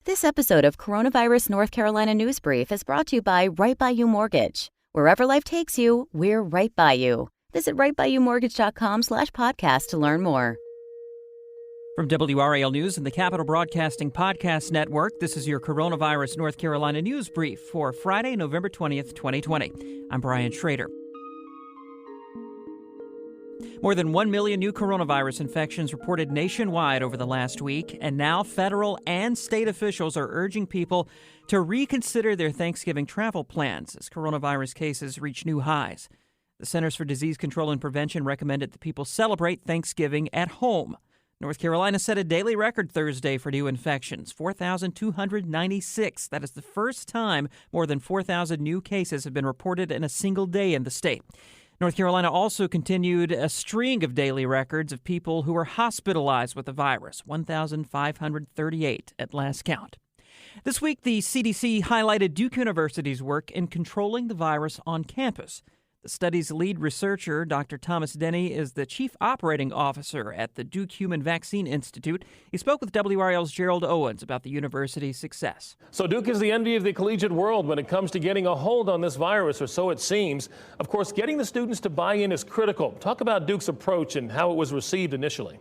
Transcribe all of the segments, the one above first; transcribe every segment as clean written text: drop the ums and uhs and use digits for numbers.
This episode of Coronavirus North Carolina News Brief is brought to you by Right By You Mortgage. Wherever life takes you, we're right by you. Visit rightbyyouMortgage.com/podcast to learn more. From WRAL News and the Capital Broadcasting Podcast Network, this is your Coronavirus North Carolina News Brief for Friday, November 20th, 2020. I'm Brian Schrader. More than 1 million new coronavirus infections reported nationwide over the last week, and now federal and state officials are urging people to reconsider their Thanksgiving travel plans as coronavirus cases reach new highs. The Centers for Disease Control and Prevention recommended that people celebrate Thanksgiving at home. North Carolina set a daily record Thursday for new infections, 4,296. That is the first time more than 4,000 new cases have been reported in a single day in the state. North Carolina also continued a string of daily records of people who were hospitalized with the virus, 1,538 at last count. This week, the CDC highlighted Duke University's work in controlling the virus on campus. The study's lead researcher, Dr. Thomas Denny, is the chief operating officer at the Duke Human Vaccine Institute. He spoke with WRAL's Gerald Owens about the university's success. So Duke is the envy of the collegiate world when it comes to getting a hold on this virus, or so it seems. Of course, getting the students to buy in is critical. Talk about Duke's approach and how it was received initially.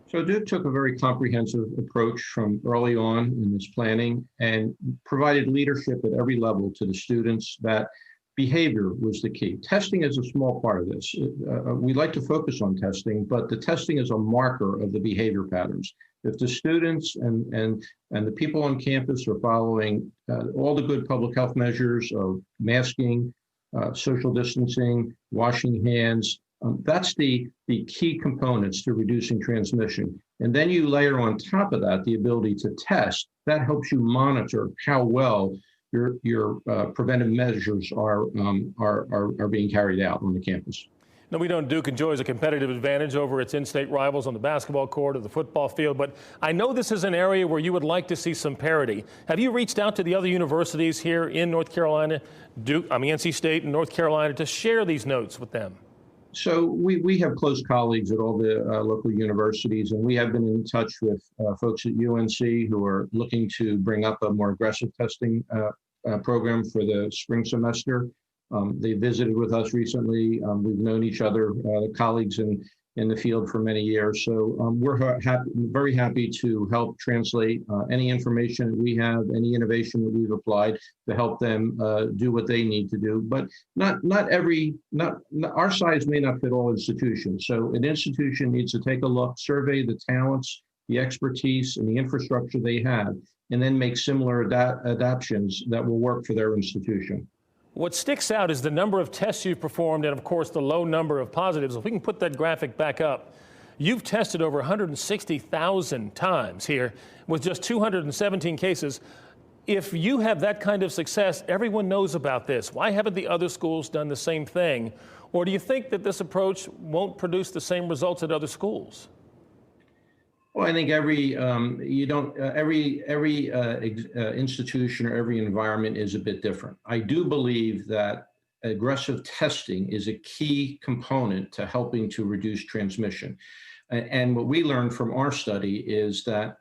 So Duke took a very comprehensive approach from early on in this planning and provided leadership at every level to the students that behavior was the key. Testing is a small part of this. We like to focus on testing, but the testing is a marker of the behavior patterns. If the students and the people on campus are following all the good public health measures of masking, social distancing, washing hands, that's the key components to reducing transmission. And then you layer on top of that the ability to test. That helps you monitor how well your preventive measures are being carried out on the campus. Now, we know Duke enjoys a competitive advantage over its in-state rivals on the basketball court or the football field, but I know this is an area where you would like to see some parity. Have you reached out to the other universities here in North Carolina, NC State and North Carolina, to share these notes with them? So we have close colleagues at all the local universities, and we have been in touch with folks at UNC who are looking to bring up a more aggressive testing program for the spring semester. They visited with us recently. We've known each other, colleagues in the field for many years. So we're very happy to help translate any information that we have, any innovation that we've applied to help them do what they need to do. But not our size may not fit all institutions. So an institution needs to take a look, survey the talents, the expertise, and the infrastructure they have, and then make similar adaptations that will work for their institution. What sticks out is the number of tests you've performed and, of course, the low number of positives. If we can put that graphic back up, you've tested over 160,000 times here with just 217 cases. If you have that kind of success, everyone knows about this. Why haven't the other schools done the same thing? Or do you think that this approach won't produce the same results at other schools? Well, I think every institution or every environment is a bit different. I do believe that aggressive testing is a key component to helping to reduce transmission. And what we learned from our study is that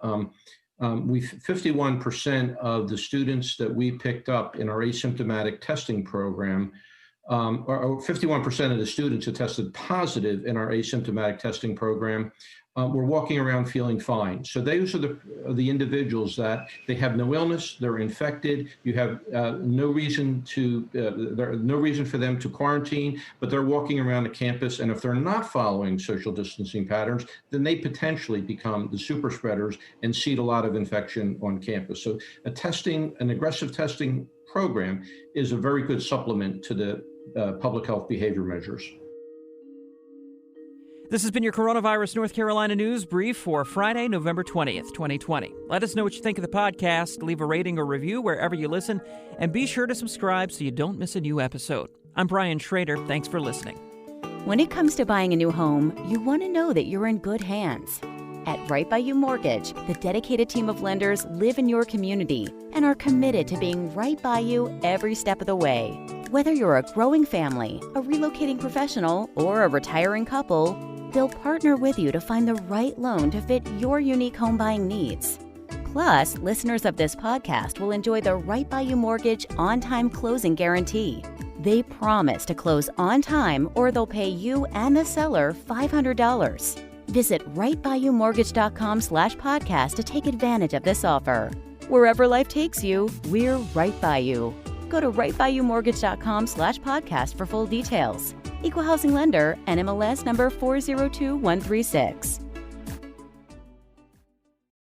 51% of the students that we picked up in our asymptomatic testing program, or 51% of the students who tested positive in our asymptomatic testing program were walking around feeling fine. So those are the individuals that they have no illness, they're infected, you have no reason for them to quarantine, but they're walking around the campus, and if they're not following social distancing patterns, then they potentially become the super spreaders and seed a lot of infection on campus. So an aggressive testing program is a very good supplement to the public health behavior measures. This has been your Coronavirus North Carolina News Brief for Friday, November 20th, 2020. Let us know what you think of the podcast, leave a rating or review wherever you listen, and be sure to subscribe so you don't miss a new episode. I'm Brian Schrader. Thanks for listening. When it comes to buying a new home, you want to know that you're in good hands. At Right By You Mortgage, the dedicated team of lenders live in your community and are committed to being right by you every step of the way. Whether you're a growing family, a relocating professional, or a retiring couple, they'll partner with you to find the right loan to fit your unique home buying needs. Plus, listeners of this podcast will enjoy the Right By You Mortgage on-time closing guarantee. They promise to close on time or they'll pay you and the seller $500. Visit rightbyyoumortgage.com/podcast to take advantage of this offer. Wherever life takes you, we're right by you. Go to rightbyyoumortgage.com/podcast for full details. Equal housing lender, NMLS number 402136.